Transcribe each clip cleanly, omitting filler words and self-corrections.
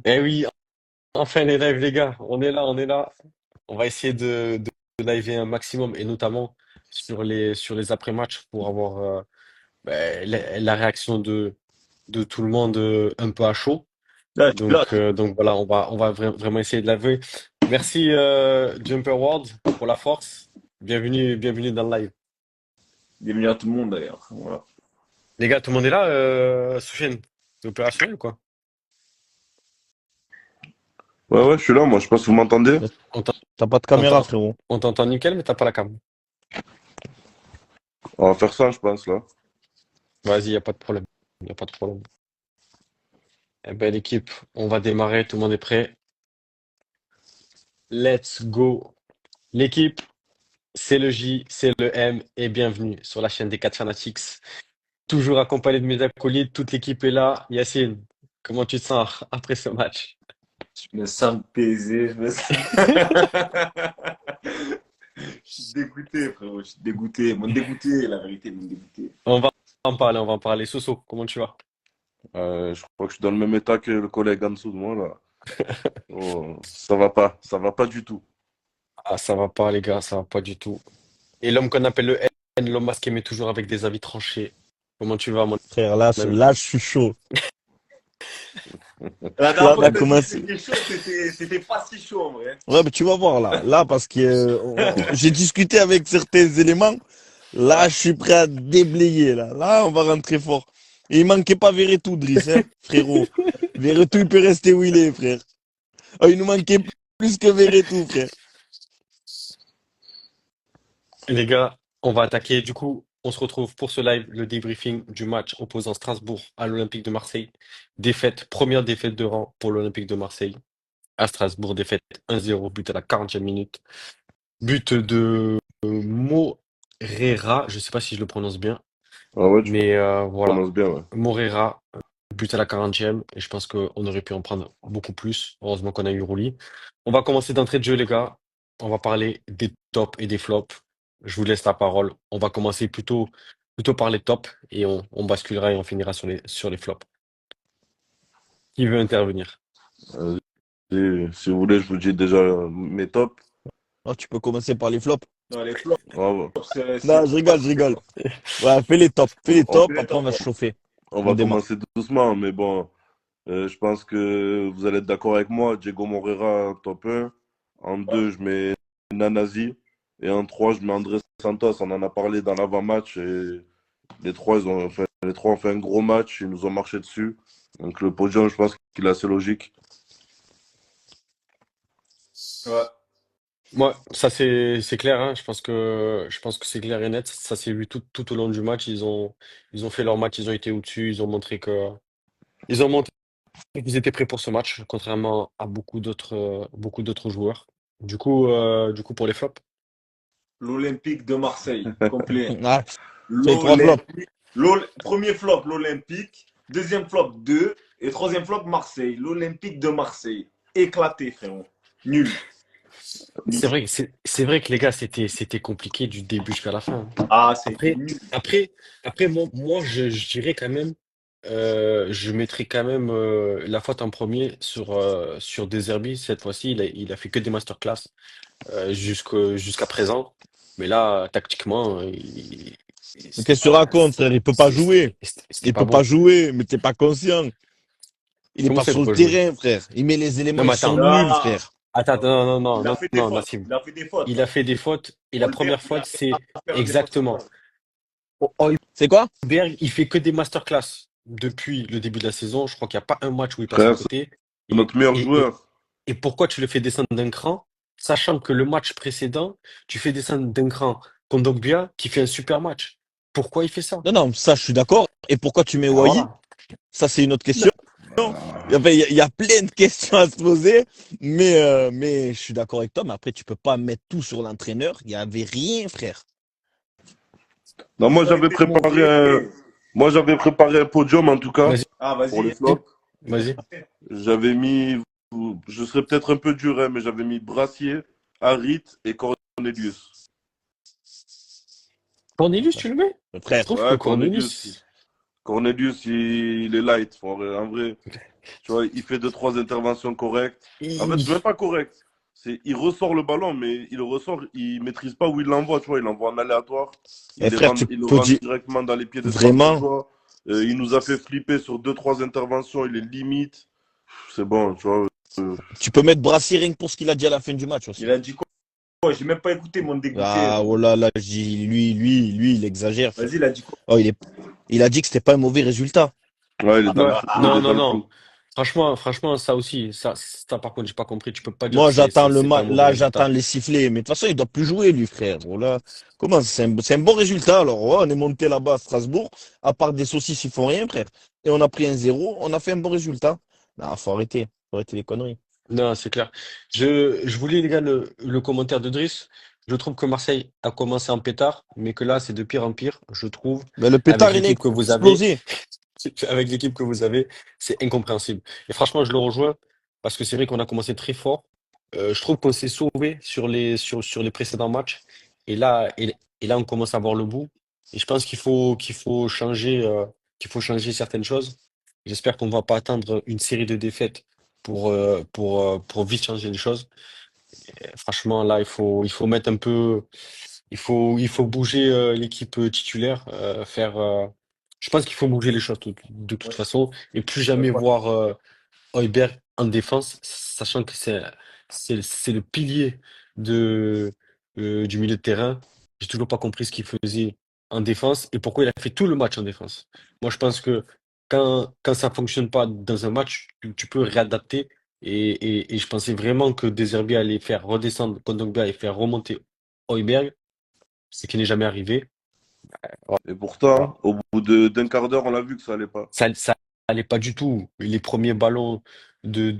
Eh oui, enfin les lives, les gars. On est là, on est là. On va essayer de liver un maximum et notamment sur les après-matchs pour avoir la réaction de tout le monde un peu à chaud. Là, je suis là. Donc voilà, vraiment essayer de liver. Merci Jumper World pour la force. Bienvenue dans le live. Bienvenue à tout le monde d'ailleurs. Voilà. Les gars, tout le monde est là, Soufiane? C'est opérationnel ou quoi? Ouais, ouais, je suis là, moi. Je sais pas si vous m'entendez. Mais On t'en- T'as pas de on caméra, t'en- frérot. on t'entend nickel, mais t'as pas la cam. On va faire ça, je pense, là. Vas-y, y a pas de problème. Y a pas de problème. Eh ben, l'équipe, on va démarrer, tout le monde est prêt. Let's go. L'équipe, c'est le J, c'est le M et bienvenue sur la chaîne des 4 Fanatics. Toujours accompagné de mes acolytes, toute l'équipe est là. Yacine, comment tu te sens après ce match? Je me sens baisé. Je suis dégoûté, frérot. Je suis dégoûté. Ils m'ont dégoûté, la vérité, ils m'ont dégoûté. On va en parler, on va en parler. Soso, comment tu vas? Je crois que je suis dans le même état que le collègue en dessous de moi, là. Oh, ça va pas du tout. Ah, ça va pas, les gars, ça va pas du tout. Et l'homme qu'on appelle le N, l'homme masqué, mais toujours avec des avis tranchés. Comment tu vas, mon Frère, là, ami? là, je suis chaud. La dernière Là, on fois a que t'as dit que commencé. c'était chaud, c'était pas si chaud en vrai. Ouais, mais tu vas voir là. Là, parce que j'ai discuté avec certains éléments. Là, Ouais. je suis prêt à déblayer. Là, on va rentrer fort. Et il manquait pas Verretou, Driss, hein, frérot. Verretou, il peut rester où il est, frère. Oh, il nous manquait plus que Verretou, frère. Les gars, on va attaquer. Du coup, on se retrouve pour ce live, le débriefing du match opposant Strasbourg à l'Olympique de Marseille. Défaite, première défaite de rang pour l'Olympique de Marseille. À Strasbourg, défaite 1-0, but à la 40e minute. But de Morera, je sais pas si je le prononce bien, Ah ouais, tu mais voilà. prononces bien, ouais. Morera, but à la 40e, et je pense qu'on aurait pu en prendre beaucoup plus. Heureusement qu'on a eu Rouli. On va commencer d'entrée de jeu, les gars. On va parler des tops et des flops. Je vous laisse la parole. On va commencer plutôt par les tops et on basculera et on finira sur les flops. Qui veut intervenir? Si vous voulez, je vous dis déjà mes tops. Oh, tu peux commencer par les flops. Non, les flops, Ah ouais. c'est Non, je rigole, je rigole. Ouais, fais les tops. Fais les On, tops, les après on tops. va se chauffer. on On va démarre. commencer doucement, mais bon, je pense que vous allez être d'accord avec moi. Diego Moreira, top 1. En Ouais. 2, je mets Nanasi. Et en 3, je mets André Santos. On en a parlé dans l'avant-match. Et les trois ont fait un gros match. Ils nous ont marché dessus. Donc le podium, je pense qu'il est assez logique. Ouais. Moi, ça c'est clair, hein. Je pense que c'est clair et net. Ça s'est vu tout au long du match. Ils ont fait leur match, ils ont été au-dessus, ils ont montré qu'ils étaient prêts pour ce match, contrairement à beaucoup d'autres joueurs. Du coup pour les flops. L'Olympique de Marseille, complet. Ah, c'est les trois flops. L'Olympique. Premier flop, l'Olympique. Deuxième flop, 2. Et troisième flop, Marseille. L'Olympique de Marseille. Éclaté, frérot. Nul. Nul. C'est vrai que les gars, c'était compliqué du début jusqu'à la fin, hein. Ah, ça a été Après, nul. après, après, moi je dirais quand même, je mettrais quand même la faute en premier sur De Zerbi. Cette fois-ci, il a fait que des masterclass jusqu'à présent. Mais là, tactiquement, Mais qu'est-ce que tu racontes, frère? Il peut pas jouer. c'était Il pas peut pas bon. jouer, mais t'es pas conscient. Il est Comment pas ça, il sur peut le pas jouer? terrain, frère. Il met les Non, éléments, mais ils sont attends. nuls, Non. frère. Attends, non, non, non, Il a non, fait des non, fautes. Nassim. Il a fait des fautes. Il a fait des fautes. Et la Holberg, première il a faute, fait c'est faire des fautes. exactement. C'est quoi? Holberg, il fait que des masterclass depuis le début de la saison. Je crois qu'il n'y a pas un match où il passe à Frère, c'est côté. Et, notre meilleur et, et, joueur. et pourquoi tu le fais descendre d'un cran, sachant que le match précédent, tu fais descendre d'un cran Kondogbia qui fait un super match. Pourquoi il fait ça? Non, non, ça, je suis d'accord. Et pourquoi tu mets Ah, Wai? voilà. Ça, c'est une autre question. Enfin, il y a plein de questions à se poser, mais je suis d'accord avec toi. Mais après, tu peux pas mettre tout sur l'entraîneur. Il y avait rien, frère. Non, Ils ont été mauvais. moi, j'avais préparé un podium, en tout cas, Vas-y, Ah, pour les vas-y. flops. vas-y. J'avais mis, je serais peut-être un peu dur, hein, mais j'avais mis Brassier, Harit et Cornelius. Cornelius, tu le mets? Je Frère, trouve que Ouais, Cornelius, Cornelius, il est light. En vrai, tu vois, il fait deux, trois interventions correctes. En fait, c'est même pas correct. Il ressort le ballon, mais il le ressort, il maîtrise pas où il l'envoie, tu vois. Il l'envoie en aléatoire. Eh frère, tu Il le peux rentre dire directement dans les pieds de vraiment, Strasbourgeois. Il nous a fait flipper sur deux, trois interventions. Il est limite. C'est bon, tu vois. tu peux mettre Brassy rien que pour ce qu'il a dit à la fin du match Il aussi. a dit quoi? J'ai même pas écouté mon dégoûté. Ah, oh là là, lui, il exagère, frère. Vas-y, il a dit quoi? Oh, il a dit que c'était pas un mauvais résultat. Ouais, il est dans le Ouais. flou. Il Non, est dans non, le non. flou. Franchement, ça aussi, ça par contre, j'ai pas compris. Tu peux pas dire Moi, que j'attends le c'est pas un match. mauvais Là, j'attends résultat. les sifflets. Mais de toute façon, il doit plus jouer, lui, frère. Voilà. Comment? C'est un bon résultat. Alors, ouais, on est monté là-bas à Strasbourg. À part des saucisses, ils font rien, frère. Et on a pris un 0. On a fait un bon résultat. Non, faut arrêter. Faut arrêter les conneries. Non, c'est clair. Je voulais, les gars, le commentaire de Driss. Je trouve que Marseille a commencé en pétard, mais que là, c'est de pire en pire, je trouve, Mais le avec pétard, il a l'équipe que vous avez. explosé. Avec l'équipe que vous avez, c'est incompréhensible. Et franchement, je le rejoins parce que c'est vrai qu'on a commencé très fort. Je trouve qu'on s'est sauvé sur les précédents matchs. Et là, on commence à voir le bout. Et je pense qu'il faut changer certaines choses. J'espère qu'on ne va pas attendre une série de défaites pour vite changer les choses. Franchement, là, il faut mettre un peu, il faut bouger l'équipe titulaire, je pense qu'il faut bouger les choses de toute Ouais, façon et plus ouais, jamais pas- voir Højbjerg en défense, sachant que c'est le pilier du milieu de terrain. J'ai toujours pas compris ce qu'il faisait en défense et pourquoi il a fait tout le match en défense. Moi, je pense que quand ça fonctionne pas dans un match, tu peux réadapter et je pensais vraiment que Deserbi allait faire redescendre Kondogbia et faire remonter Højbjerg, ce qui n'est jamais arrivé. Et Voilà. pourtant, au bout d'un quart d'heure, on a vu que ça allait pas. Ça allait pas du tout. Les premiers ballons de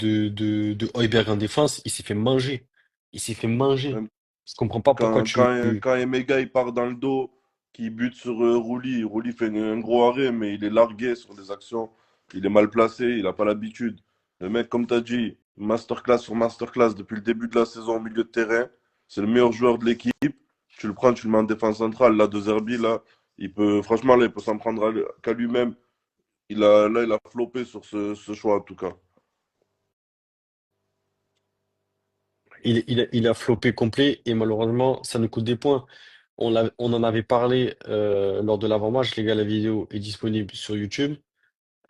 Højbjerg en défense, il s'est fait manger. Il s'est fait manger. Même Je comprends pas pourquoi quand Emega il part dans le dos, qui bute sur Rouli, Rouli fait un gros arrêt, mais il est largué sur des actions. Il est mal placé, il n'a pas l'habitude. Le mec, comme tu as dit, masterclass sur masterclass depuis le début de la saison au milieu de terrain. C'est le meilleur joueur de l'équipe. Tu le prends, tu le mets en défense centrale. Là, De Zerbi, là, franchement, là, il peut s'en prendre qu'à lui-même. Il a floppé sur ce choix, en tout cas. il a floppé complet et malheureusement, ça nous coûte des points. On en avait parlé lors de l'avant-match, les gars, la vidéo est disponible sur YouTube.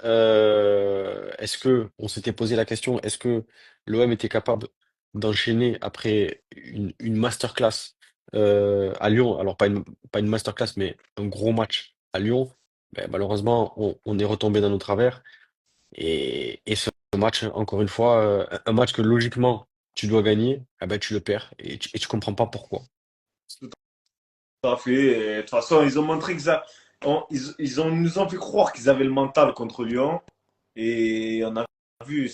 Est-ce que on s'était posé la question, est-ce que l'OM était capable d'enchaîner après une masterclass à Lyon? Alors pas une masterclass, mais un gros match à Lyon. Ben, malheureusement, on est retombé dans nos travers. Et ce match, encore une fois, un match que logiquement tu dois gagner, ah ben, tu le perds et tu comprends pas pourquoi. Tout à fait. Et de toute façon, ils ont montré nous ont fait croire qu'ils avaient le mental contre Lyon. Et on a vu,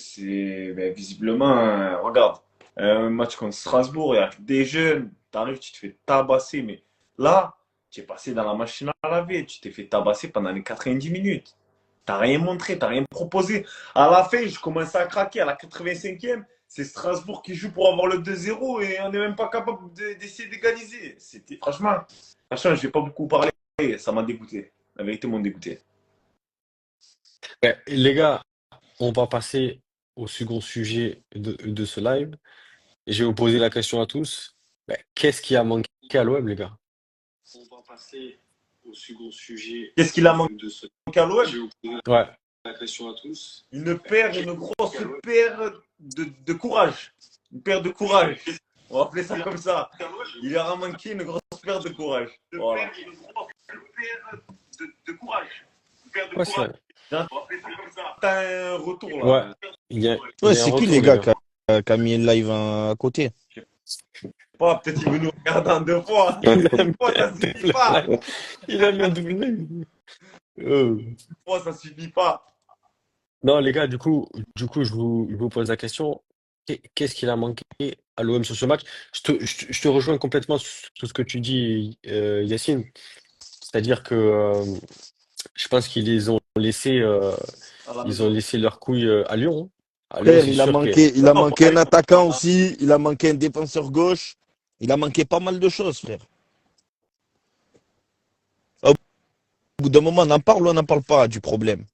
visiblement, regarde, un match contre Strasbourg, il y a des jeunes, t'arrives, tu te fais tabasser. Mais là, tu es passé dans la machine à laver, tu t'es fait tabasser pendant les 90 minutes. T'as rien montré, t'as rien proposé. À la fin, je commençais à craquer. À la 85e, c'est Strasbourg qui joue pour avoir le 2-0 et on n'est même pas capable d'essayer d'égaliser. Franchement, je vais pas beaucoup parler. Ça m'a dégoûté. La vérité m'a dégoûté. Ouais, les gars, on va passer au second sujet de ce live. Et je vais vous poser la question à tous. Ben, qu'est-ce qui a manqué à l'OM, les gars? On va passer au second sujet Qu'est-ce qu'il a manqué de ce. à l'OM? Je vais vous poser Ouais. la question à tous. Une grosse paire de courage. Une paire de courage. On va appeler ça comme ça. Il leur a manqué une grosse paire de courage. Voilà. Une paire de courage. Une paire de Ouais, courage. On va appeler ça comme ça. T'as un retour là. ouais. Il Ouais, y a un c'est qui retour, les les gars gars. qui a mis un live à côté? Pas, peut-être il veut nous regarder en deux fois. Une fois, ça suffit pas. Il a mis un double œil. Euh. Une fois, ça suffit pas. Non, les gars, du coup, je vous pose la question. Qu'est-ce qu'il a manqué à l'OM sur ce match? Je te rejoins complètement sur ce que tu dis, Yacine. C'est-à-dire que je pense qu'ils les ont laissé, À la ils ont maison. laissé leurs couilles à Lyon. À Lyon, Frère, c'est sûr que. il a Non, manqué un attaquant aussi. Il a manqué un défenseur gauche. Il a manqué pas mal de choses, frère. bout d'un moment, on en parle ou on n'en parle pas du problème?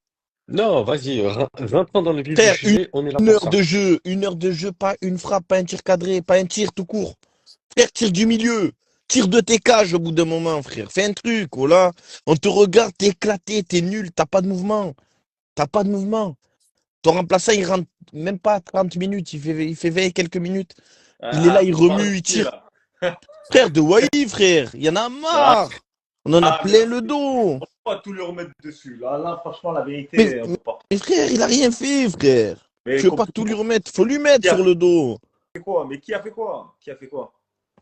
Non, vas-y, rentrons dans le vif du Frère, sujet, on est là une pour heure ça. de jeu, une heure de jeu, pas une frappe, pas un tir cadré, pas un tir tout court. Frère, tire du milieu. Tire de tes cages au bout d'un moment, frère. Fais un truc, oh là. On te regarde, t'es éclaté, t'es nul, t'as pas de mouvement. T'as pas de mouvement. Ton remplaçant, il rentre même pas 30 minutes, il fait 20 et quelques minutes. Il est là, Ah, il tu parles de remue, il qui, tire. là? Frère de Wai, frère, il y en a Ah, marre. On en a ah, plein le merci. dos. On peut pas tout leur mettre dessus. Là, franchement, la Mais, vérité, on peut pas. mais frère, il a rien fait, frère. Mais Tu veux pas tout lui remettre, faut lui mettre qui a sur le dos. fait quoi? Mais qui a fait quoi? Qui a fait quoi?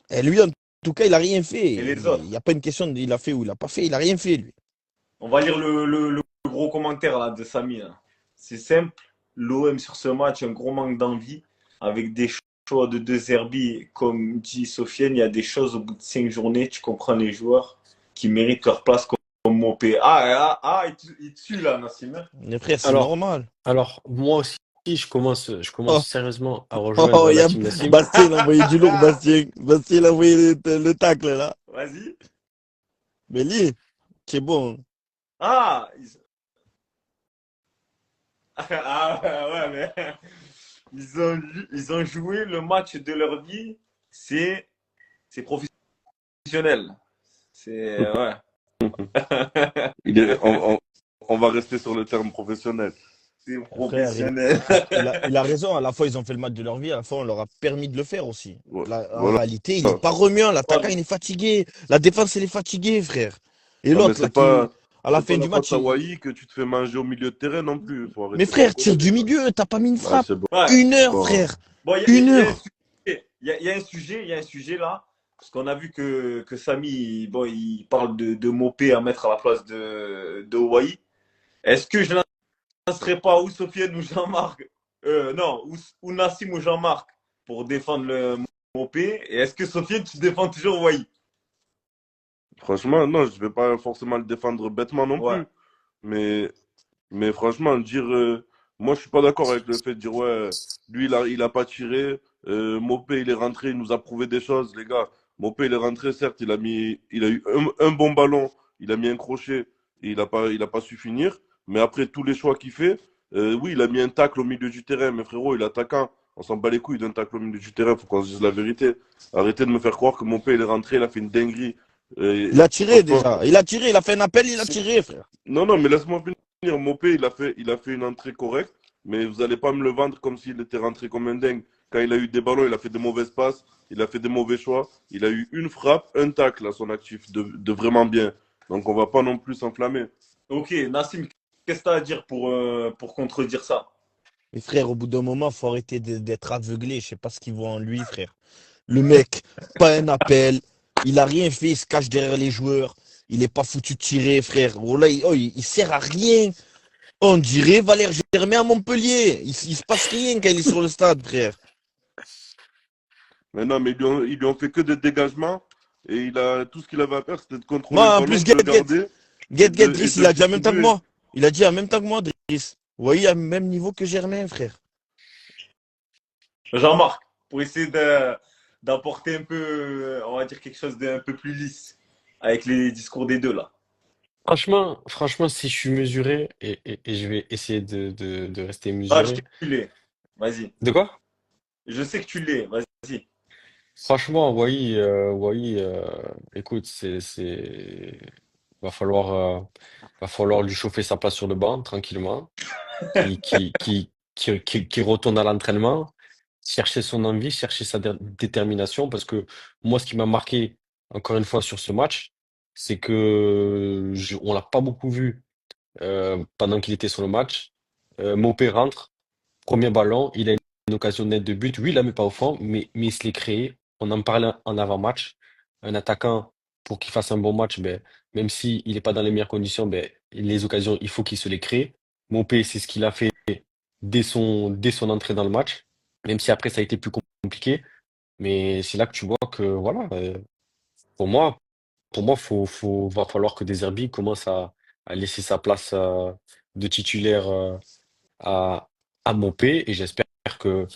Et lui, en tout cas, il a rien Et fait. les Il autres? n'y a pas une question de il a fait ou il a pas fait, il a rien fait, lui. On va lire le gros commentaire là, de Samy, là. C'est simple. L'OM sur ce match, un gros manque d'envie. Avec des choix de deux herbies, comme dit Sofiane, il y a des choses au bout de 5 journées. Tu comprends les joueurs qui méritent leur place comme Mopé. Il tue là, Nassim, hein. Mais frère, c'est Alors, normal. alors, moi aussi, je commence Oh, sérieusement à oh, rejoindre la team Nassim. Bastien, il a envoyé du lourd, Bastien. Bastien, il a envoyé le tacle, là. Vas-y. Mais lui, c'est bon. Ah, ouais, mais ils ont joué le match de leur vie. C'est professionnel. C'est ouais. Il est, on va rester sur le terme professionnel. C'est Frère, professionnel. il a raison. À la fois, ils ont fait le match de leur vie. À la fois, on leur a permis de le faire aussi. En Voilà. réalité, il n'est pas remuant. L'attaquant, il est fatigué. La défense, elle est fatiguée, frère. Et Non, mais l'autre, là, qui, à la c'est fin pas la du match, faute à Wai que tu te fais manger au milieu de terrain non plus. Il faut mais arrêter de frère, tire rigoler, du les gars. milieu. T'as pas mis une Ouais, frappe. c'est bon. Ouais. Une heure, Bon. frère. Bon, Une il y a un heure. sujet. Il y a un sujet là. Parce qu'on a vu que Samy, bon, il parle de Mopé à mettre à la place de Hawaii. Est-ce que je lancerai pas ou Sofiane ou Jean-Marc non, ou Nassim ou Jean-Marc pour défendre le Mopé? Et est-ce que Sofiane, tu défends toujours Hawaii? Franchement, non, je vais pas forcément le défendre bêtement non Ouais. plus. Mais, mais franchement, moi, je suis pas d'accord avec le fait de dire, ouais, lui, il a pas tiré. Mopé, il est rentré, il nous a prouvé des choses, les gars. Mopé, il est rentré, certes, il a eu un bon ballon, il a mis un crochet et il a pas su finir. Mais après tous les choix qu'il fait, oui, il a mis un tacle au milieu du terrain. Mais frérot, il est attaquant. On s'en bat les couilles d'un tacle au milieu du terrain, faut qu'on se dise la vérité. Arrêtez de me faire croire que Mopé, il est rentré, il a fait une dinguerie. Il a tiré Franchement, déjà. Il a tiré. Il a fait un appel. Il a tiré, frère. non, non, mais laisse-moi finir. Mopé, il a fait une entrée correcte, mais vous n'allez pas me le vendre comme s'il était rentré comme un dingue. Quand il a eu des ballons, il a fait des mauvaises passes, il a fait des mauvais choix. Il a eu une frappe, un tacle à son actif, de vraiment bien. Donc on va pas non plus s'enflammer. Ok, Nassim, qu'est-ce que tu as à dire pour contredire ça? Mais frère, au bout d'un moment, faut arrêter d'être aveuglé. Je sais pas ce qu'ils voient en lui, frère. Le mec, pas un appel. Il a rien fait. Il se cache derrière les joueurs. Il est pas foutu de tirer, frère. Oh là, il sert à rien. On dirait Valère Germain à Montpellier. Il se passe rien quand il est sur le stade, frère. Mais non, mais ils lui ont fait que des dégagements et tout ce qu'il avait à faire, c'était de contrôler le Moi, en ballon, plus, de le garder et Driss, de il le a dit en même temps que distribuer. moi. Il a dit en même temps que moi, Driss. Vous voyez, à même niveau que Germain, frère. Jean-Marc, pour essayer d'apporter un peu, on va dire quelque chose d'un peu plus lisse avec les discours des deux là. Franchement, si je suis mesuré, et je vais essayer de rester Ah, je sais mesuré. que tu l'es. Vas-y. De quoi? Je sais que tu l'es. Vas-y. Franchement, Wai, écoute, va falloir, euh, va falloir lui chauffer sa place sur le banc tranquillement, qui retourne à l'entraînement, chercher son envie, chercher sa détermination, parce que moi, ce qui m'a marqué encore une fois sur ce match, c'est que on l'a pas beaucoup vu pendant qu'il était sur le match. Mopé rentre, premier ballon, il a une occasion nette de but. Oui, il la met pas au fond, mais il se l'est créé. On en parlait en avant-match. Un attaquant, pour qu'il fasse un bon match, ben, même s'il n'est pas dans les meilleures conditions, ben, les occasions, il faut qu'il se les crée. Mopé, c'est ce qu'il a fait dès son entrée dans le match, même si après ça a été plus compliqué. Mais c'est là que tu vois que, voilà, pour moi, va falloir que Deserbi commence à laisser sa place de titulaire à, à Mopé et j'espère que,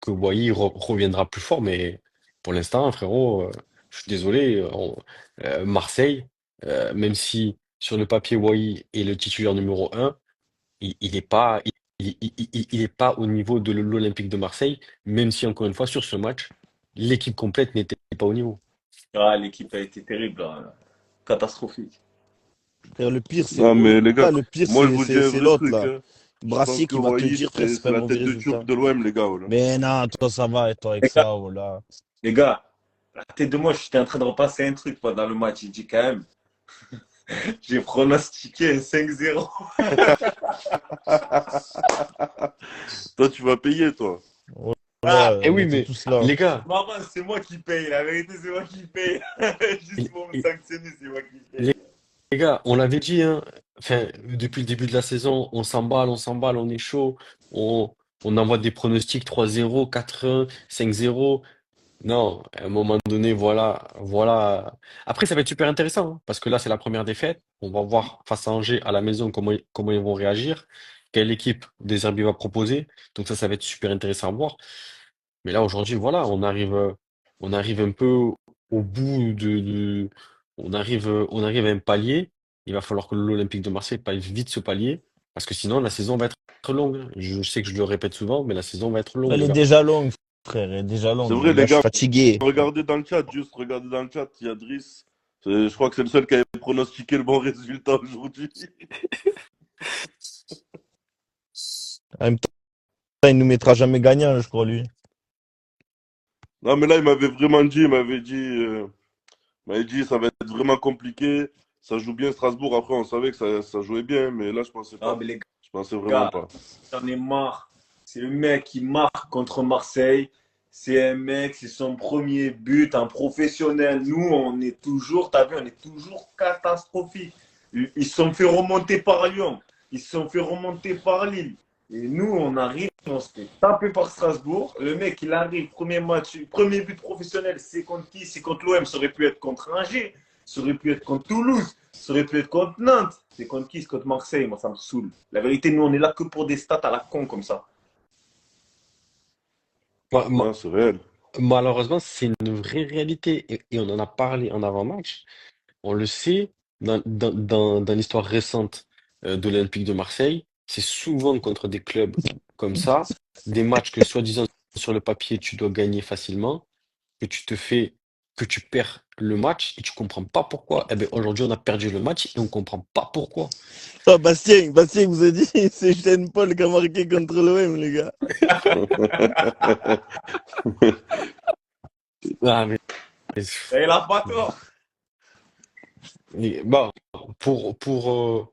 que Wai reviendra plus fort. Mais pour l'instant, frérot, je suis désolé, Marseille, même si sur le papier, Wai est le titulaire numéro un. Il est pas, il est pas au niveau de l'Olympique de Marseille, même si, encore une fois, sur ce match, l'équipe complète n'était pas au niveau. Ah, l'équipe a été terrible, hein. Catastrophique. Frère, le pire, c'est Non, mais les gars, le pire, moi, je vous dis un c'est vrai l'autre, truc, là. hein. Je pense Brassier que qui va te Wai, dire, frère, c'est c'est pas un la mauvais tête de résultat. turc de l'OM, les gars. Oh là. Mais non, toi, ça va, et toi, avec Les gars, ça, oh là. les gars, à tête de moi, j'étais en train de repasser un truc pendant le match. J'ai dit quand même, j'ai pronostiqué un 5-0. Toi, tu vas payer, toi. Ah, Voilà, Et on oui, était mais tous là. les gars, maman, c'est moi qui paye. La vérité, c'est moi qui paye. Juste les, pour me sanctionner, c'est moi qui les- paye. les gars, on l'avait dit, hein, enfin, depuis le début de la saison, on s'emballe, on est chaud, on, on envoie des pronostics 3-0, 4-1, 5-0. Non, à un moment donné, voilà, voilà. Après, ça va être super intéressant, hein, parce que là, c'est la première défaite. On va voir face à Angers à la maison comment ils vont réagir, quelle équipe des Herbiers va proposer. Donc ça va être super intéressant à voir. Mais là, aujourd'hui, voilà, on arrive un peu au bout on arrive à un palier. Il va falloir que l'Olympique de Marseille passe vite ce palier, parce que sinon, la saison va être longue. Je sais que je le répète souvent, mais la saison va être longue, Elle les est gars. déjà longue, frère, elle est déjà C'est longue. vrai, Mais là, les je suis gars, fatigué. regardez dans le chat, juste regardez dans le chat, il y a Driss. Je crois que c'est le seul qui avait pronostiqué le bon résultat aujourd'hui. En même temps, il nous mettra jamais gagnant, je crois, lui. Non, mais là, il m'avait vraiment dit, il m'avait dit, ça va être vraiment compliqué. Ça joue bien Strasbourg. Après, on savait que ça jouait bien, mais là, je pensais Ah, pas. mais les Je pensais vraiment gars, pas. j'en ai marre. C'est le mec qui marque contre Marseille. C'est un mec, c'est son premier but, un professionnel. Nous, on est toujours, t'as vu, on est toujours catastrophique. Ils se sont fait remonter par Lyon. Ils se sont fait remonter par Lille. Et nous, on arrive, on se fait taper par Strasbourg. Le mec, il arrive, premier match, premier but professionnel, c'est contre qui? C'est contre l'OM. Ça aurait pu être contre Angers. Ça aurait pu être contre Toulouse. Ça aurait pu être contre Nantes. C'est contre qui? C'est contre Marseille. Moi, ça me saoule. La vérité, nous, on est là que pour des stats à la con comme ça. Ma- ma- Non, c'est réel. Malheureusement, c'est une vraie réalité. Et on en a parlé en avant-match. On le sait, dans l'histoire récente de l'Olympique de Marseille, c'est souvent contre des clubs comme ça, des matchs que soi-disant sur le papier tu dois gagner facilement, que tu te fais, que tu perds le match et tu comprends pas pourquoi. Eh bien, aujourd'hui, on a perdu le match et on comprend pas pourquoi. Oh, Bastien, vous a dit, c'est Shane Paul qui a marqué contre l'OM, les gars. Ah, mais, Et il a pas tort. bon, pour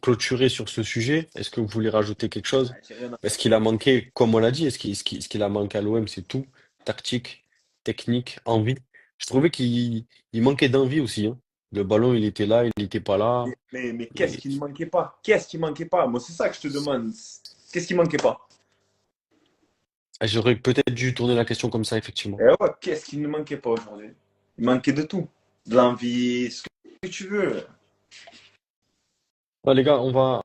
clôturer sur ce sujet, est-ce que vous voulez rajouter quelque chose? J'ai rien à Est-ce qu'il a manqué, comme on l'a dit, est-ce qu'il a manqué à l'OM, c'est tout? Tactique, technique, envie. Je trouvais qu'il manquait d'envie aussi, hein. Le ballon, il était là, il n'était pas là. Mais qu'est-ce Et- qui ne manquait pas? Qu'est-ce qui ne manquait pas? Moi, c'est ça que je te demande. Qu'est-ce qui ne manquait pas? J'aurais peut-être dû tourner la question comme ça, effectivement. Eh ouais, qu'est-ce qui ne manquait pas aujourd'hui? Il manquait de tout. De l'envie, ce que tu veux. Ouais, les gars, on va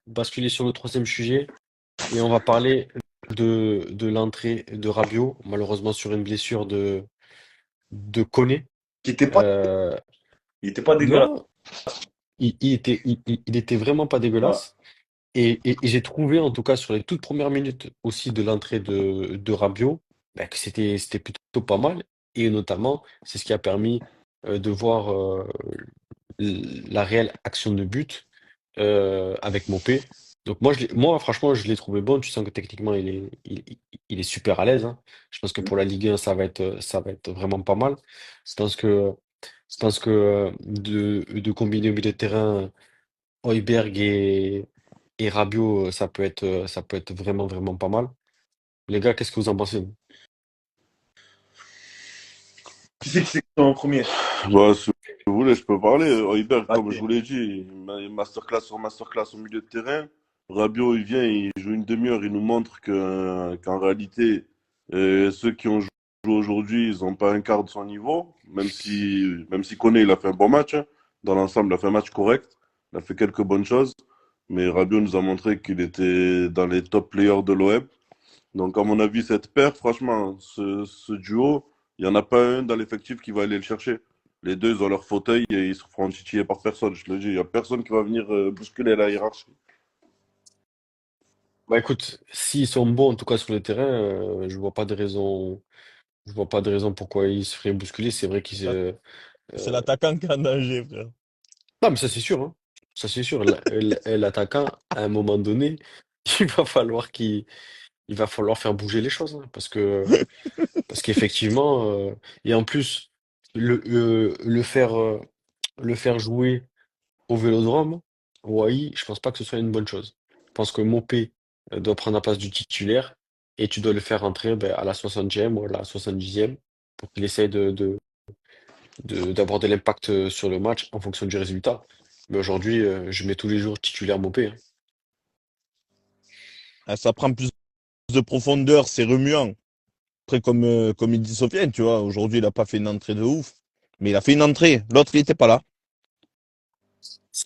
basculer sur le troisième sujet et on va parler de l'entrée de Rabiot, malheureusement sur une blessure de Koné. Qui était pas, Euh, il était pas dégueulasse. non, il était vraiment pas Ouais. dégueulasse. Et j'ai trouvé, en tout cas, sur les toutes premières minutes aussi de l'entrée de Rabiot, bah, que c'était plutôt pas mal. Et notamment, c'est ce qui a permis de voir la réelle action de but avec Mopé. Donc moi, franchement, je l'ai trouvé bon. Tu sens que techniquement, il est super à l'aise, hein. Je pense que pour la Ligue 1, ça va être vraiment pas mal. Je pense que, je pense que de combiner au milieu de terrain Højbjerg et Rabiot, ça peut être vraiment, vraiment pas mal. Les gars, qu'est-ce que vous en pensez? Qui c'est qui s'est en premier? Bah, si vous voulez, je peux parler. Højbjerg, comme je Vas-y. vous l'ai dit, masterclass sur masterclass au milieu de terrain. Rabiot, il vient, il joue une demi-heure, il nous montre qu'en réalité, ceux qui ont joué aujourd'hui, ils n'ont pas un quart de son niveau, même si Koné, il a fait un bon match, hein. Dans l'ensemble, il a fait un match correct, il a fait quelques bonnes choses, mais Rabiot nous a montré qu'il était dans les top players de l'OM. Donc, à mon avis, cette paire, franchement, ce duo, il n'y en a pas un dans l'effectif qui va aller le chercher. Les deux, ils ont leur fauteuil et ils se feront titiller par personne. Je te le dis, il n'y a personne qui va venir bousculer la hiérarchie. Bah écoute, s'ils sont bons en tout cas sur le terrain, je vois pas de raison pourquoi ils se feraient bousculer. C'est vrai qu'ils Ça, c'est euh, l'attaquant qui est en danger, frère. non mais ça c'est sûr, hein. Ça c'est sûr. L'attaquant, à un moment donné, il va falloir il va falloir faire bouger les choses, hein, parce qu'effectivement, et en plus le faire jouer au Vélodrome, au AI, je pense pas que ce soit une bonne chose. Je pense que Mopé doit prendre la place du titulaire et tu dois le faire rentrer ben, à la 60e ou à la 70e pour qu'il essaye d'avoir de l'impact sur le match en fonction du résultat. Mais aujourd'hui, je mets tous les jours titulaire Mopé, hein. Ah, ça prend plus de profondeur, c'est remuant. Après, comme il dit Sofiane, tu vois, aujourd'hui, il a pas fait une entrée de ouf. Mais il a fait une entrée. L'autre, il était pas là.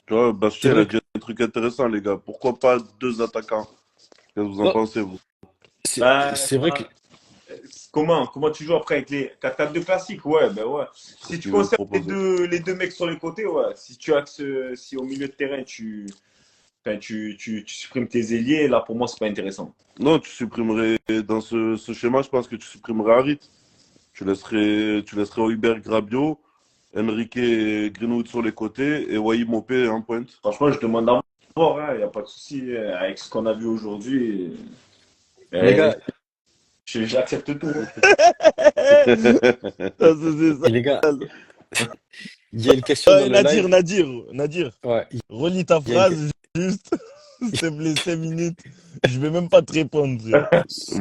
Tu vois, C'est Bastien, il a vrai dit que un truc intéressant, les gars. Pourquoi pas deux attaquants? Qu'est-ce que vous en non, pensez, vous? Ben, c'est vrai que comment tu joues après avec les 4-4-2 classiques? Ouais, ben ouais. C'est Si ce tu qu'il veut conserves proposer. les deux mecs sur les côtés, ouais. Si tu as si au milieu de terrain enfin, tu supprimes tes ailiers, là pour moi c'est pas intéressant. Non, tu supprimerais, dans ce schéma, je pense que tu supprimerais Harit. Tu laisserais Hojbjerg, Rabiot, Enrique et Greenwood sur les côtés et Wai Mopé en pointe. Franchement, je demande à voir, il n'y a pas de souci avec ce qu'on a vu aujourd'hui. les euh, gars, J'accepte tout, hein. Ça, c'est ça. et les gars, il y a une question dans Ouais, le live. Nadir, Ouais, relis ta il y a une, phrase juste, s'il te plaît, 5 minutes. Je vais même pas te répondre, frère.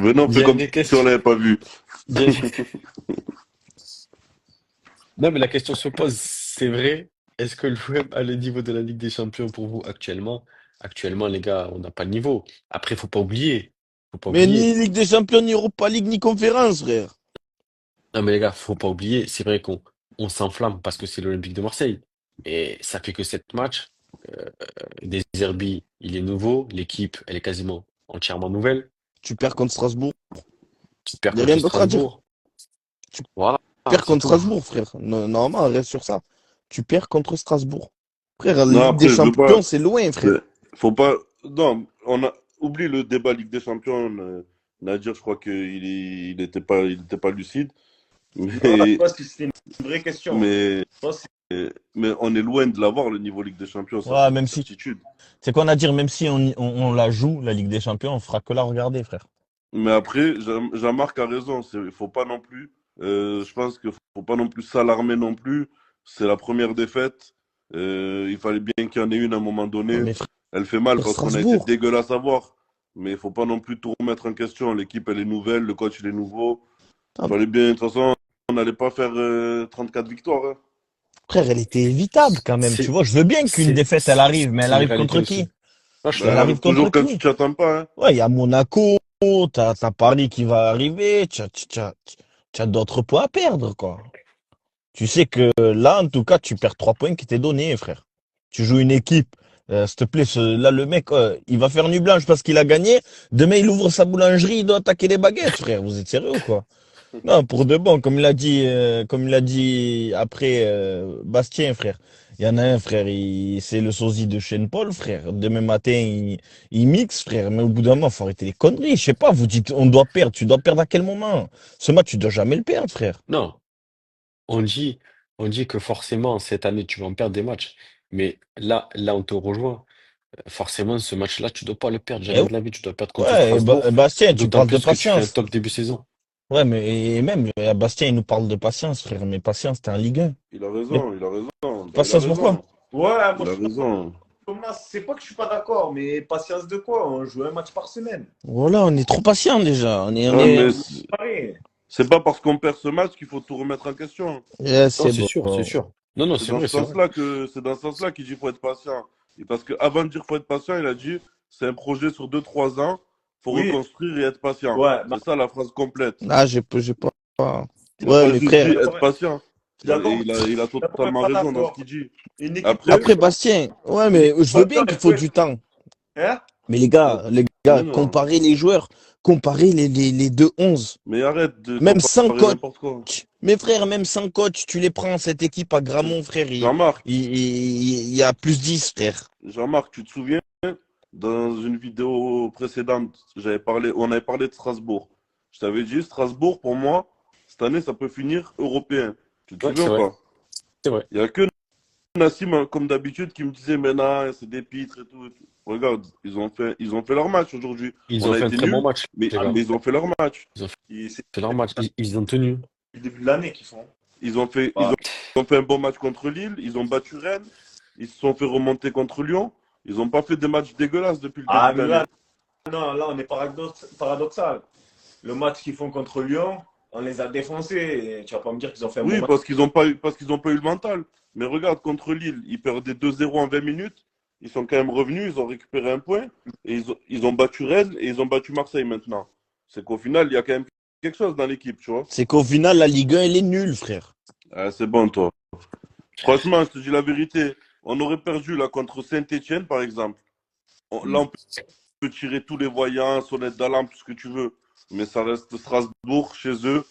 Venez, on il fait y a comme une si on question. l'avait pas vu. il y a- Non, mais la question se pose, c'est vrai, est-ce que l'OM a le niveau de la Ligue des Champions pour vous actuellement? Actuellement, les gars, on n'a pas le niveau. Après, faut pas oublier. Faut pas Mais oublier. ni Ligue des Champions, ni Europa League, ni conférence, frère. Non, mais les gars, faut pas oublier. C'est vrai qu'on s'enflamme parce que c'est l'Olympique de Marseille. Et ça fait que sept matchs. Euh, des Zerbi, il est nouveau. L'équipe, elle est quasiment entièrement nouvelle. Tu perds contre Strasbourg. Tu perds Il n'y a rien contre d'autre à dire. Strasbourg. Tu Voilà, perds c'est contre tout. Strasbourg, frère. Normalement, reste sur ça. Tu perds contre Strasbourg. Frère, la Non, Ligue des après, je veux pas. Champions, c'est loin, frère. Faut pas. Non, oublie le débat Ligue des Champions. Nadir, je crois qu'il était pas lucide. Ouais, je Mais, pense que c'était une vraie question. mais, Je pense mais on est loin de l'avoir, le niveau Ligue des Champions, ça Ouais, c'est une même si. certitude. C'est qu'on a dire, même si on la joue, la Ligue des Champions, on fera que la regarder, frère. Mais après, Jean-Marc a raison. Il faut pas non plus. Je pense qu'il faut pas non plus s'alarmer non plus. C'est la première défaite. Il fallait bien qu'il y en ait une à un moment Ouais, donné. mais Elle fait mal frère, parce qu'on a été Strasbourg. dégueulasse à voir. Mais il faut pas non plus tout remettre en question. L'équipe, elle est nouvelle. Le coach, il est nouveau. Ah, Fallait bien. De toute façon, on n'allait pas faire 34 victoires, hein. frère, elle était évitable quand même. Tu C'est, vois, je veux bien qu'une défaite, elle arrive, mais elle c'est une arrive réalité contre qui? aussi. Ah, je suis Et Bah, elle elle d'accord. arrive arrive contre toujours quand tu qui? t'y attends pas, hein. Ouais, il y a Monaco, t'as Paris qui va arriver, t'as d'autres points à perdre, quoi. Tu sais que là, en tout cas, tu perds 3 points qui t'est donné, frère. Tu joues une équipe, s'il te plaît, là, le mec, il va faire nuit blanche parce qu'il a gagné. Demain, il ouvre sa boulangerie, il doit attaquer les baguettes, frère. Vous êtes sérieux ou quoi? Non, pour de bon, comme il a dit après Bastien, frère. Il y en a un, frère, c'est le sosie de Shane Paul, frère. Demain matin, il mixe, frère. Mais au bout d'un moment, faut arrêter les conneries. Je sais pas, vous dites, on doit perdre. Tu dois perdre à quel moment? Ce match, tu dois jamais le perdre, frère. Non, on dit, on dit que forcément, cette année, tu vas en perdre des matchs. Mais là, on te rejoint. Forcément, ce match-là, tu dois pas le perdre. Eh Jamais de la vie, tu dois perdre contre ouais, Strasbourg. Bastien, tu D'autant parles de plus que tu fais un patience. top début saison. Ouais, mais et même, Bastien, il nous parle de patience, frère. Mais patience, t'es un Ligue 1. Il a Mais raison, il a raison. Bah, il a patience, pourquoi? raison. ouais, moi Il je a suis d'accord. raison. Thomas, c'est pas que je suis pas d'accord, mais patience de quoi? On joue un match par semaine. Voilà, on est trop patient déjà. On Non, est, mais Pareil. c'est pas parce qu'on perd ce match qu'il faut tout remettre en question. yeah, Non, c'est c'est bon. sûr, c'est sûr. Non, non, C'est c'est dans vrai, ce c'est vrai. sens-là qu'il dit faut être patient. Et parce qu'avant de dire faut être patient, il a dit c'est un projet sur 2 3 ans, faut Oui, reconstruire et être patient. ouais, C'est ça la phrase complète. Ah, j'ai pas. Il n'a Ouais, pas mais juste dit frère. être patient. je suis Et d'accord, il a mais totalement pas raison dans ce d'accord. qu'il dit. Une équipe Après, Après, championne, Bastien, ouais, une mais équipe je veux bien championne, qu'il elle faut peut être. du temps. Hein? Mais gars, Mais non. comparez les joueurs, comparez les deux 11. Mais arrête de Même sans comparer coach, n'importe quoi. mes frères, même sans coach, tu les prends, cette équipe à Gramont, frère, Jean-Marc, il y a plus 10, frère. Jean-Marc, tu te souviens, dans une vidéo précédente, on avait parlé de Strasbourg. Je t'avais dit, Strasbourg, pour moi, cette année, ça peut finir européen. Tu te Ouais, souviens c'est ou vrai. pas? C'est vrai. Il n'y a que Nassim, hein, comme d'habitude, qui me disait, mais non, c'est des pitres et tout, et tout. Regarde, ils ont fait leur match aujourd'hui. Ils On ont a fait un été très bon nuls, match, mais, les gars. mais ils ont fait leur match. Ils ont C'est fait leur match. Ils ont tenu. le début de l'année qu'ils font. Ils ont fait, ils Bah, ont, ils ont fait un bon match contre Lille, ils ont battu Rennes, ils se sont fait remonter contre Lyon. Ils n'ont pas fait des matchs dégueulasses depuis le début ah, de mais l'année. là, non, là, on est paradoxal. Le match qu'ils font contre Lyon, on les a défoncés. Et tu vas pas me dire qu'ils ont fait un bon Oui, match. parce qu'ils ont pas eu le mental. Mais regarde, contre Lille, ils perdaient 2-0 en 20 minutes. Ils sont quand même revenus, ils ont récupéré un point. Et ils ont battu Rennes et ils ont battu Marseille maintenant. C'est qu'au final, il y a quand même quelque chose dans l'équipe, tu vois. C'est qu'au final, la Ligue 1, elle est nulle, frère. Ah, c'est bon, toi. Franchement, je te dis la vérité. On aurait perdu là contre Saint-Etienne, par exemple. Là, on peut tirer tous les voyants, sonnette d'alarme, tout ce que tu veux. Mais ça reste Strasbourg, chez eux.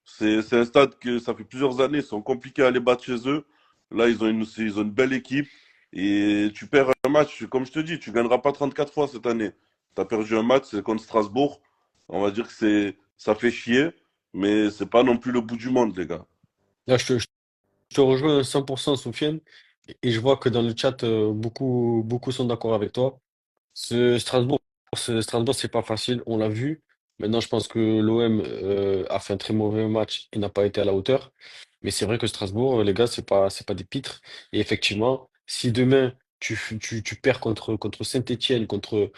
C'est un stade que ça fait plusieurs années, ils sont compliqués à les battre chez eux. Là, ils ont une belle équipe. Et tu perds un match, comme je te dis, tu gagneras pas 34 fois cette année. Tu as perdu un match, c'est contre Strasbourg. On va dire que ça fait chier, mais c'est pas non plus le bout du monde, les gars. Là, je te rejoins à 100%, Soufiane. Et je vois que dans le chat, beaucoup sont d'accord avec toi. Ce Strasbourg, ce Strasbourg, c'est pas facile, on l'a vu. Maintenant, je pense que l'OM a fait un très mauvais match et n'a pas été à la hauteur. Mais c'est vrai que Strasbourg, les gars, c'est pas des pitres. Et effectivement, si demain tu perds contre Saint-Étienne, contre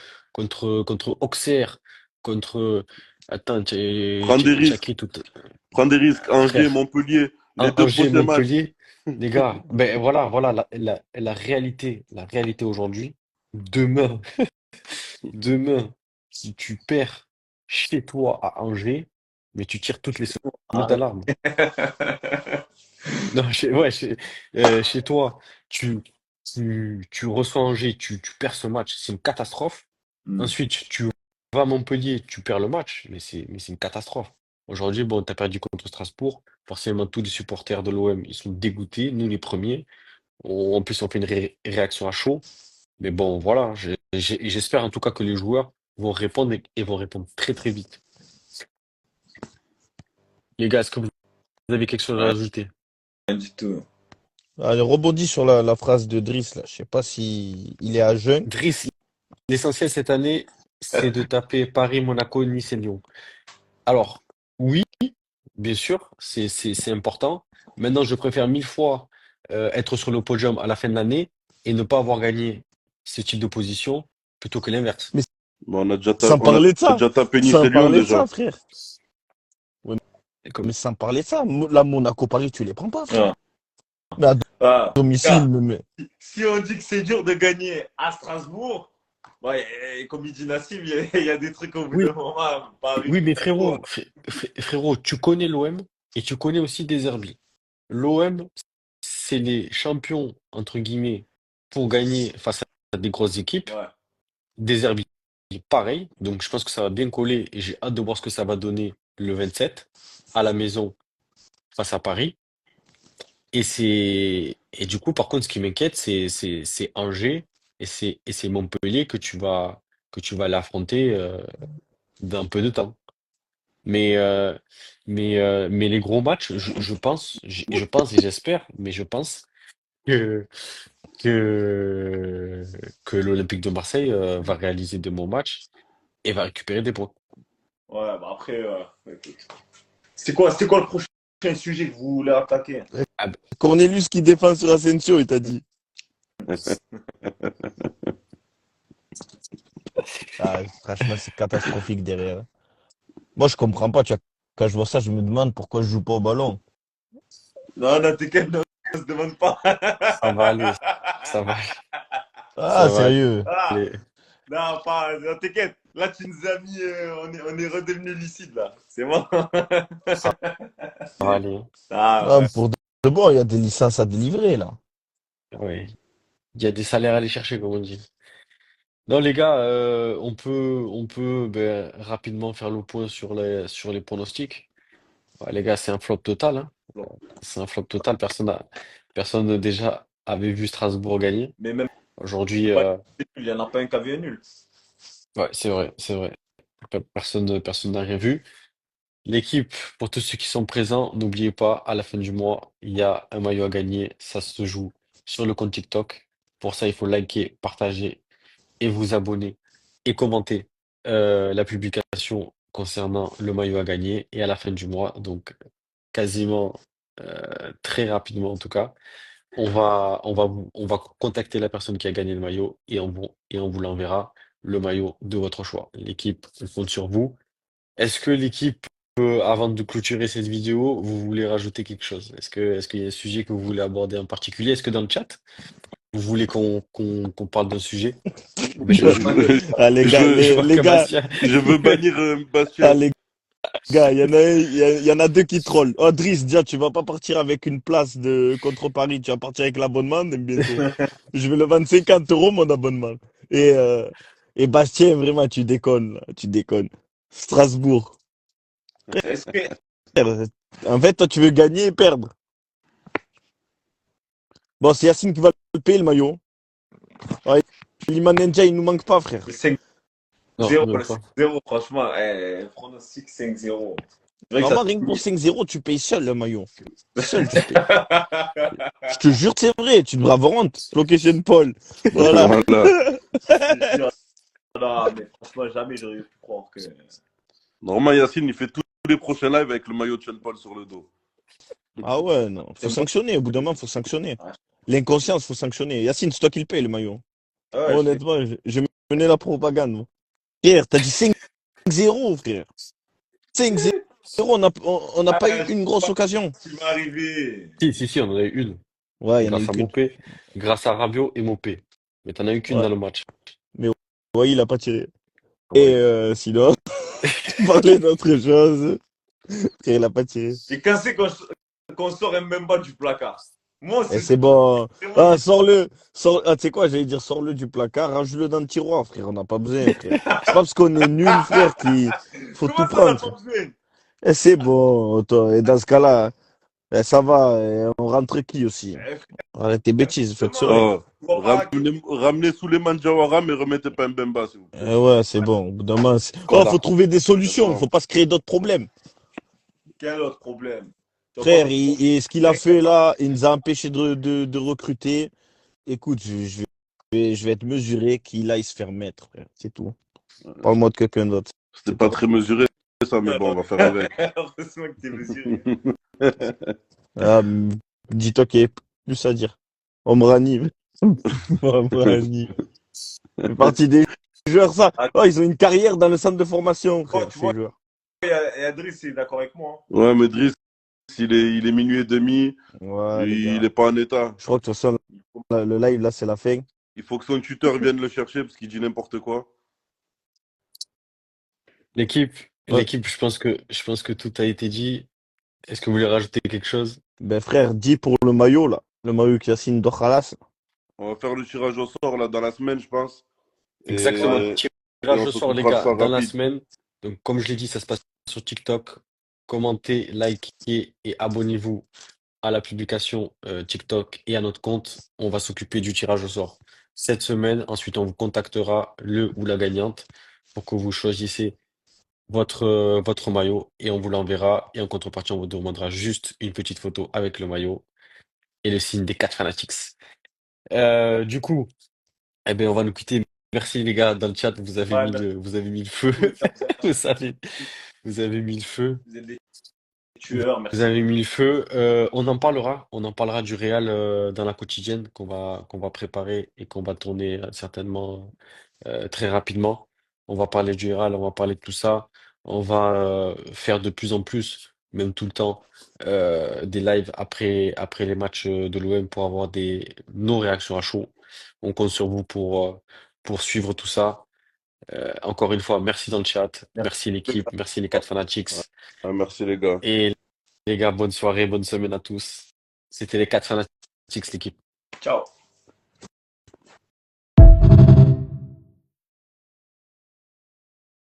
Auxerre, contre. Attends, Prends des tu as risques. écrit tout. Prends des risques. Angers, Frère, Montpellier, les deux Angers, prochains matchs. Montpellier, les gars, ben voilà la réalité aujourd'hui. Demain. Demain, si tu perds chez toi à Angers, mais tu tires toutes les sonnettes Ah, d'alarme. Non, ouais, chez toi, tu, tu reçois Angers, tu perds ce match, c'est une catastrophe. hmm. Ensuite, tu vas à Montpellier, tu perds le match, mais c'est une catastrophe. Aujourd'hui, bon, tu as perdu contre Strasbourg. Forcément, tous les supporters de l'OM, ils sont dégoûtés, nous les premiers. En plus, on fait une réaction à chaud. Mais bon, voilà, j'espère en tout cas que les joueurs vont répondre et vont répondre très très vite. Les gars, est-ce que vous avez quelque chose à Ouais, ajouter? rien du tout. Allez, rebondis sur la phrase de Driss, là. Je sais pas si il est à jeun. Driss, l'essentiel cette année, c'est de taper Paris, Monaco, Nice et Lyon. Alors, oui, bien sûr, c'est important. Maintenant, je préfère mille fois être sur le podium à la fin de l'année et ne pas avoir gagné ce type de position plutôt que l'inverse. Mais Bon, on a déjà, sans on a parler de ça, déjà tapé Nice sans et Lyon parler de déjà. ça, frère. Ouais, Et comme- mais sans parler de ça, là, Monaco, Paris, tu les prends pas, frère. Ah. Mais à Ah, domicile, gars, mais si on dit que c'est dur de gagner à Strasbourg, ouais, comme il dit Nassim, il y a des trucs au bout Oui, d'un moment, pas avec oui, mais Monaco. frérot, tu connais l'OM et tu connais aussi des Derby. L'OM, c'est les champions, entre guillemets, pour gagner face à des grosses équipes. Ouais. Des Derby, pareil. Donc, je pense que ça va bien coller et j'ai hâte de voir ce que ça va donner le 27 à la maison face à Paris. Et du coup, par contre, ce qui m'inquiète, c'est Angers et c'est Montpellier que tu vas l'affronter dans peu de temps. Mais les gros matchs, je pense et j'espère, mais je pense que, que, que l'Olympique de Marseille va réaliser de bons matchs et va récupérer des points. Ouais, bah après, écoute. C'était quoi le prochain sujet que vous voulez attaquer? Ah, ben, Cornelius qui défend sur Asensio, il t'a dit. Ah, franchement, c'est catastrophique derrière. Moi, je comprends pas. Tu vois, quand je vois ça, je me demande pourquoi je joue pas au ballon. Non, non, t'inquiète, non, on se demande pas. ça va aller, ça va, Ah, ça va sérieux. Ah, aller, non, pas, non, t'inquiète. Là, tu nous as mis, on est redevenu lucide, là. C'est bon. ça va aller. Ah, Ah, ouais. pour de bon, il y a des licences à délivrer, là. Oui, il y a des salaires à aller chercher, comme on dit. Non, les gars, on peut ben, rapidement faire le point sur les pronostics. Ouais, les gars, c'est un flop total, hein. C'est un flop total. Personne déjà avait vu Strasbourg gagner. Mais même Aujourd'hui, pas, il n'y en a pas un qui a vu un nul. ouais, c'est vrai, c'est vrai. Personne n'a rien vu. L'équipe, pour tous ceux qui sont présents, n'oubliez pas, à la fin du mois, il y a un maillot à gagner. Ça se joue sur le compte TikTok. Pour ça, il faut liker, partager et vous abonner et commenter la publication concernant le maillot à gagner. Et à la fin du mois, donc quasiment très rapidement en tout cas, on va contacter la personne qui a gagné le maillot et on vous l'enverra, le maillot de votre choix. L'équipe, on compte sur vous. Est-ce que l'équipe, avant de clôturer cette vidéo, vous voulez rajouter quelque chose? Est-ce qu'il y a un sujet que vous voulez aborder en particulier? Est-ce que dans le chat, vous voulez qu'on parle d'un sujet? Ben, Je veux pas de- Ah, les Je gars, veux, je les, vois les que gars, Bastien. je veux bannir ah, Bastien. les gars, il y en a deux qui trollent. Oh, Driss, déjà, tu vas pas partir avec une place contre Paris, tu vas partir avec l'abonnement bientôt. Je vais le vendre 50 euros, mon abonnement. Et, euh, et Bastien, vraiment, tu déconnes, là, tu déconnes. Strasbourg. Est-ce que Frère, en fait, toi, tu veux gagner et perdre. Bon, c'est Yacine qui va le payer, le maillot. Ouais, Liman Ninja, il nous manque pas, frère. le 5-0, Non, même le pas. 5-0, franchement, pronostic 5-0. C'est vrai que ça Normalement, rien que pour 5-0, tu payes seul le maillot. Seul, tu payes. Je te jure que c'est vrai, tu devrais avoir honte. Location Paul. Voilà. Voilà. Je te jure, non, mais franchement, jamais j'aurais pu croire que. Normalement, Yacine, il fait tous les prochains lives avec le maillot de Sean Paul sur le dos. Ah ouais, non. Faut C'est moi. sanctionner, au bout d'un moment, faut sanctionner. Ouais, L'inconscience, faut sanctionner. Yacine, c'est toi qui le paye, le maillot. ouais, Moi, je sais. honnêtement, je menais la propagande, moi. Frère, t'as dit 5-0, frère. 5-0, on n'a pas eu Je sais une grosse pas occasion. ce qui m'est arrivé. Si, on en a eu une. Ouais, il y en a eu Grâce à qu'une. Mopé, grâce à Rabiot et Mopé. Mais t'en as eu qu'une Ouais. dans le match. Mais ouais, il a pas tiré. Et Ouais. sinon, parler d'autre chose. Frère, il a pas tiré. Et quand c'est qu'on sort un Mbemba du placard? Moi, Et c'est c'est bon. vraiment Ah, dit. sors-le. Ah, tu sais quoi, j'allais dire sors-le du placard, range-le dans le tiroir, frère. On n'a pas besoin, frère. C'est pas parce qu'on est nul, frère, qu'il faut tout Comment ça, t'as prendre, pas frère. besoin? Et c'est bon, toi. Et dans ce cas-là, ça va. Et on rentre qui aussi? Arrête tes bêtises, faites Justement, serein. Oh, tu vois pas ramenez Souleymane Diawara, mais remettez pas Mbemba, s'il vous plaît. Ouais, c'est bon. Au bout d'un moment, oh, faut Corda. trouver des C'est solutions. bon. Faut pas se créer d'autres problèmes. quel autre problème. Tu vas pas Frère, me ce qu'il a fait là, il nous a empêché de recruter. Écoute, je vais être mesuré qu'il aille se faire mettre, frère. C'est tout. Parle-moi de quelqu'un d'autre. C'était C'est pas tout. très mesuré, ça, mais bon, on va faire avec. Heureusement que t'es mesuré. Ah, dis-toi qu'il y a plus à dire. Omrani. Omrani. C'est partie des joueurs, ça. Ah, Oh, ils ont une carrière dans le centre de formation, oh, frère, tu ces vois, joueurs. et Adrien, est d'accord avec moi. Ouais, mais Driss, il est minuit et demi, Ouais, les il gars. est pas en état. Je crois que de toute façon, Hein. le live, là, c'est la fin. Il faut que son tuteur vienne le chercher parce qu'il dit n'importe quoi. L'équipe, Ouais. l'équipe, je pense que tout a été dit. Est-ce que vous voulez rajouter quelque chose? Ben, frère, dis pour le maillot, là. Le maillot qui signe Dohalas. On va faire le tirage au sort là dans la semaine, je pense. Exactement. Ouais, Et Tirage on au sort, les s'occupera de gars, ça dans la rapide. semaine. Donc, comme je l'ai dit, ça se passe sur TikTok. Commentez, likez et abonnez-vous à la publication TikTok et à notre compte. On va s'occuper du tirage au sort cette semaine. Ensuite, on vous contactera le ou la gagnante pour que vous choisissez votre maillot et on vous l'enverra. Et en contrepartie, on vous demandera juste une petite photo avec le maillot et le signe des 4 Fanatics. Du coup, eh bien, on va nous quitter. Merci les gars, dans le chat, ouais, merci vous avez mis le feu. beaucoup, les gars. Vous savez, vous avez mis le feu. Vous êtes des tueurs, Vous merci avez beaucoup. mis le feu. On en parlera du Real dans la quotidienne qu'on va préparer et qu'on va tourner certainement très rapidement. On va parler du Real, on va parler de tout ça. On va faire de plus en plus, même tout le temps, des lives après les matchs de l'OM pour avoir nos réactions à chaud. On compte sur vous pour suivre tout ça. Encore une fois, merci dans le chat, Merci. merci l'équipe, merci les 4 Fanatics. Ah, merci les gars. Et les gars, bonne soirée, bonne semaine à tous. C'était les 4 Fanatics, l'équipe. Ciao.